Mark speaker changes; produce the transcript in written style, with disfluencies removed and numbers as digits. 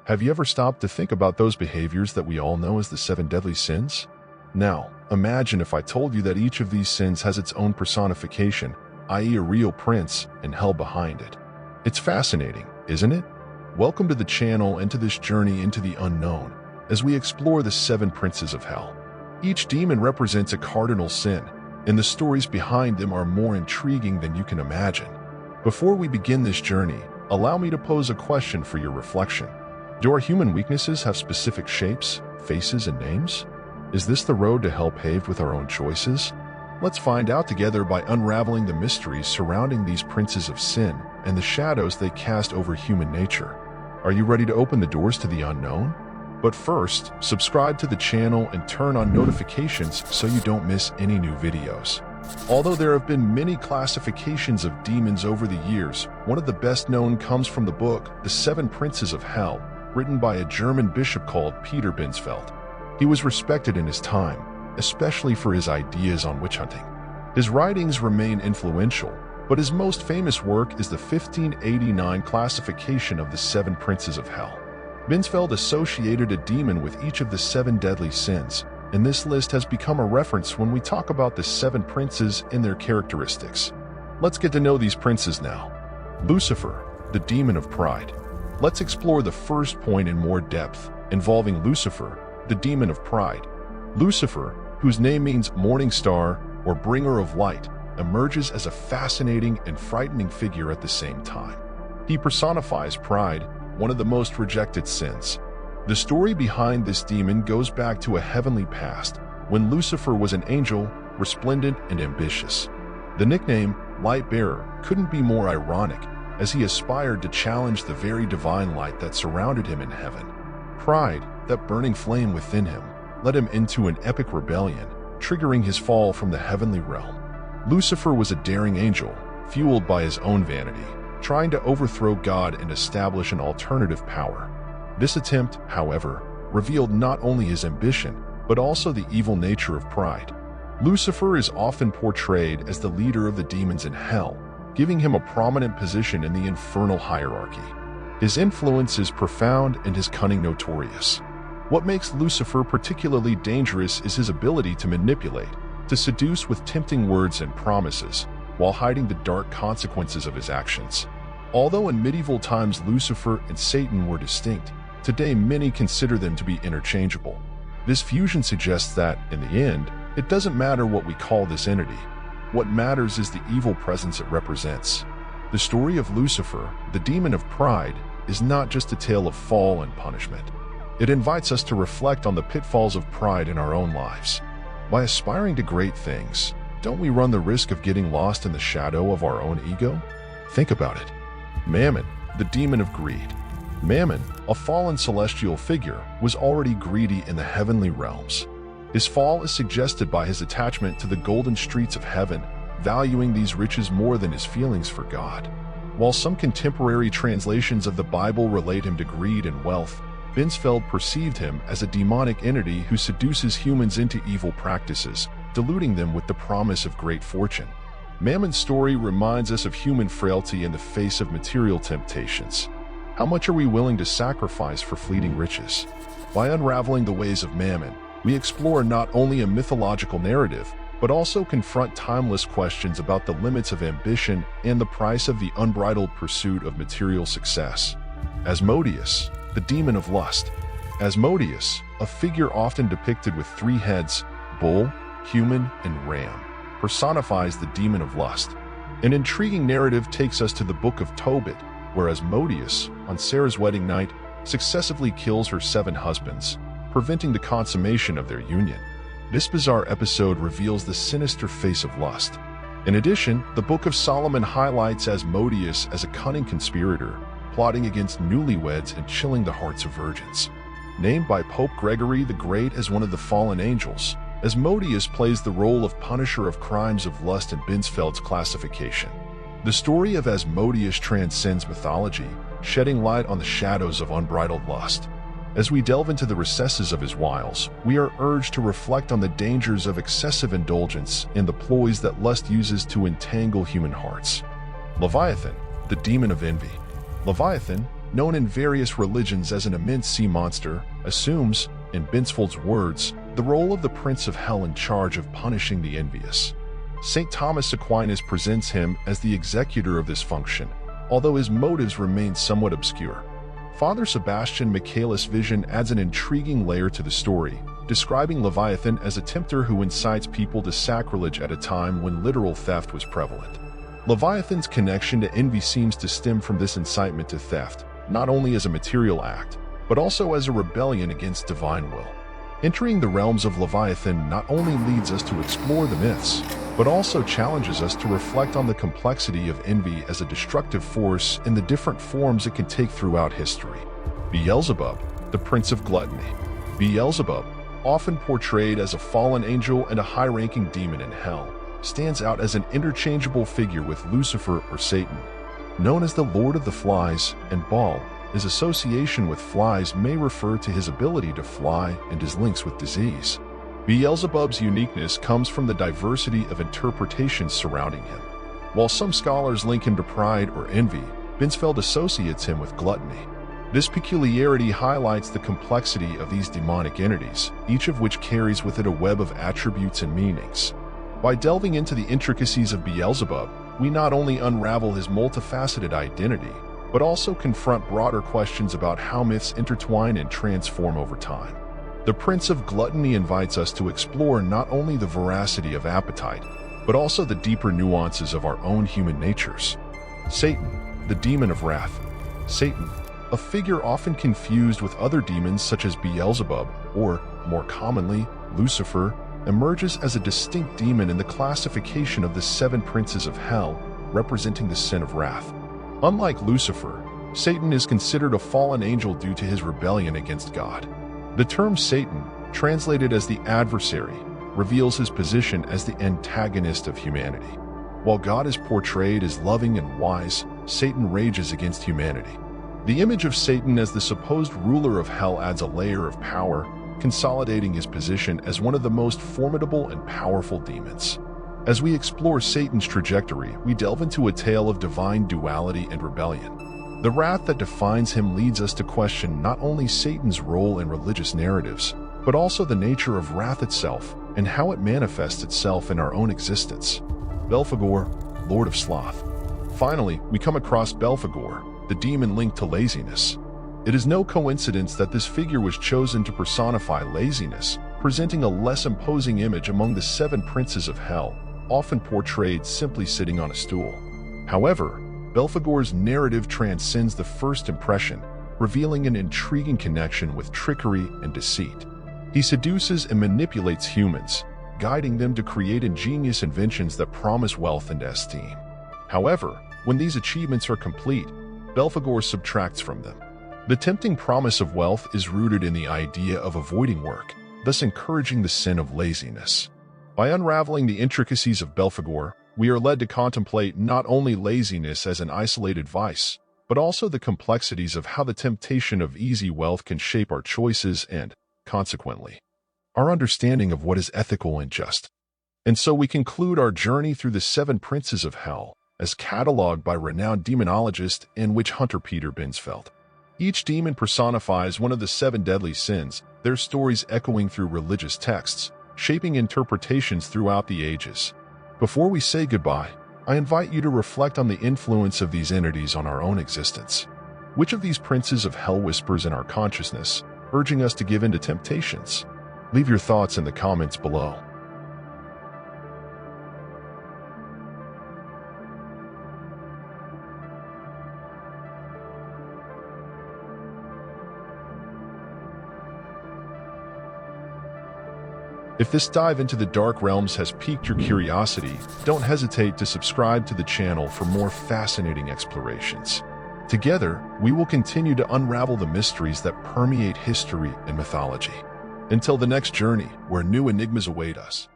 Speaker 1: Have you ever stopped to think about those behaviors that we all know as the 7 deadly sins? Now, imagine if I told you that each of these sins has its own personification, i.e. a real prince and hell behind it. It's fascinating, isn't it? Welcome to the channel and to this journey into the unknown, as we explore the 7 princes of hell. Each demon represents a cardinal sin, and the stories behind them are more intriguing than you can imagine. Before we begin this journey, allow me to pose a question for your reflection. Do our human weaknesses have specific shapes, faces, and names? Is this the road to hell paved with our own choices? Let's find out together by unraveling the mysteries surrounding these princes of sin and the shadows they cast over human nature. Are you ready to open the doors to the unknown? But first, subscribe to the channel and turn on notifications so you don't miss any new videos. Although there have been many classifications of demons over the years, one of the best known comes from the book The 7 Princes of Hell, written by a German bishop called Peter Binsfeld. He was respected in his time, especially for his ideas on witch hunting. His writings remain influential, but his most famous work is the 1589 classification of the 7 Princes of Hell. Binsfeld associated a demon with each of the 7 deadly sins, and this list has become a reference when we talk about the 7 princes and their characteristics. Let's get to know these princes now. Lucifer, the demon of pride. Let's explore the first point in more depth, involving Lucifer, the demon of pride. Lucifer, whose name means morning star or bringer of light, emerges as a fascinating and frightening figure at the same time. He personifies pride, one of the most rejected sins. The story behind this demon goes back to a heavenly past, when Lucifer was an angel, resplendent and ambitious. The nickname, Light Bearer, couldn't be more ironic, as he aspired to challenge the very divine light that surrounded him in heaven. Pride, that burning flame within him, led him into an epic rebellion, triggering his fall from the heavenly realm. Lucifer was a daring angel, fueled by his own vanity, trying to overthrow God and establish an alternative power. This attempt, however, revealed not only his ambition, but also the evil nature of pride. Lucifer is often portrayed as the leader of the demons in hell, giving him a prominent position in the infernal hierarchy. His influence is profound and his cunning notorious. What makes Lucifer particularly dangerous is his ability to manipulate, to seduce with tempting words and promises, while hiding the dark consequences of his actions. Although in medieval times Lucifer and Satan were distinct, today many consider them to be interchangeable. This fusion suggests that, in the end, it doesn't matter what we call this entity. What matters is the evil presence it represents. The story of Lucifer, the demon of pride, is not just a tale of fall and punishment. It invites us to reflect on the pitfalls of pride in our own lives. By aspiring to great things, don't we run the risk of getting lost in the shadow of our own ego? Think about it. Mammon, the demon of greed. Mammon, a fallen celestial figure, was already greedy in the heavenly realms. His fall is suggested by his attachment to the golden streets of heaven, valuing these riches more than his feelings for God. While some contemporary translations of the Bible relate him to greed and wealth, Binsfeld perceived him as a demonic entity who seduces humans into evil practices, deluding them with the promise of great fortune. Mammon's story reminds us of human frailty in the face of material temptations. How much are we willing to sacrifice for fleeting riches? By unraveling the ways of Mammon, we explore not only a mythological narrative, but also confront timeless questions about the limits of ambition and the price of the unbridled pursuit of material success. Asmodeus, the demon of lust. Asmodeus, a figure often depicted with 3 heads, bull, human, and ram, personifies the demon of lust. An intriguing narrative takes us to the Book of Tobit, where Asmodeus, on Sarah's wedding night, successively kills her 7 husbands, preventing the consummation of their union. This bizarre episode reveals the sinister face of lust. In addition, the Book of Solomon highlights Asmodeus as a cunning conspirator, plotting against newlyweds and chilling the hearts of virgins. Named by Pope Gregory the Great as one of the fallen angels, Asmodeus plays the role of punisher of crimes of lust in Binsfeld's classification. The story of Asmodeus transcends mythology, shedding light on the shadows of unbridled lust. As we delve into the recesses of his wiles, we are urged to reflect on the dangers of excessive indulgence and the ploys that lust uses to entangle human hearts. Leviathan, the demon of envy. Leviathan, known in various religions as an immense sea monster, assumes, in Binsfeld's words, the role of the Prince of Hell in charge of punishing the envious. St. Thomas Aquinas presents him as the executor of this function, although his motives remain somewhat obscure. Father Sebastian Michaelis' vision adds an intriguing layer to the story, describing Leviathan as a tempter who incites people to sacrilege at a time when literal theft was prevalent. Leviathan's connection to envy seems to stem from this incitement to theft, not only as a material act, but also as a rebellion against divine will. Entering the realms of Leviathan not only leads us to explore the myths, but also challenges us to reflect on the complexity of envy as a destructive force in the different forms it can take throughout history. Beelzebub, the Prince of Gluttony. Beelzebub, often portrayed as a fallen angel and a high-ranking demon in hell, stands out as an interchangeable figure with Lucifer or Satan. Known as the Lord of the Flies and Baal, his association with flies may refer to his ability to fly and his links with disease. Beelzebub's uniqueness comes from the diversity of interpretations surrounding him. While some scholars link him to pride or envy, Binsfeld associates him with gluttony. This peculiarity highlights the complexity of these demonic entities, each of which carries with it a web of attributes and meanings. By delving into the intricacies of Beelzebub, we not only unravel his multifaceted identity, but also confront broader questions about how myths intertwine and transform over time. The Prince of Gluttony invites us to explore not only the veracity of appetite, but also the deeper nuances of our own human natures. Satan, the demon of wrath. Satan, a figure often confused with other demons such as Beelzebub, or, more commonly, Lucifer, emerges as a distinct demon in the classification of the 7 princes of hell, representing the sin of wrath. Unlike Lucifer, Satan is considered a fallen angel due to his rebellion against God. The term Satan, translated as the adversary, reveals his position as the antagonist of humanity. While God is portrayed as loving and wise, Satan rages against humanity. The image of Satan as the supposed ruler of hell adds a layer of power, consolidating his position as one of the most formidable and powerful demons. As we explore Satan's trajectory, we delve into a tale of divine duality and rebellion. The wrath that defines him leads us to question not only Satan's role in religious narratives, but also the nature of wrath itself and how it manifests itself in our own existence. Belphegor, Lord of Sloth. Finally, we come across Belphegor, the demon linked to laziness. It is no coincidence that this figure was chosen to personify laziness, presenting a less imposing image among the 7 princes of hell, often portrayed simply sitting on a stool. However, Belphegor's narrative transcends the first impression, revealing an intriguing connection with trickery and deceit. He seduces and manipulates humans, guiding them to create ingenious inventions that promise wealth and esteem. However, when these achievements are complete, Belphegor subtracts from them. The tempting promise of wealth is rooted in the idea of avoiding work, thus encouraging the sin of laziness. By unraveling the intricacies of Belphegor, we are led to contemplate not only laziness as an isolated vice, but also the complexities of how the temptation of easy wealth can shape our choices and, consequently, our understanding of what is ethical and just. And so we conclude our journey through the 7 princes of hell, as catalogued by renowned demonologist and witch hunter Peter Binsfeld. Each demon personifies one of the 7 deadly sins, their stories echoing through religious texts, shaping interpretations throughout the ages. Before we say goodbye, I invite you to reflect on the influence of these entities on our own existence. Which of these princes of hell whispers in our consciousness, urging us to give in to temptations? Leave your thoughts in the comments below. If this dive into the dark realms has piqued your curiosity, don't hesitate to subscribe to the channel for more fascinating explorations. Together, we will continue to unravel the mysteries that permeate history and mythology. Until the next journey, where new enigmas await us.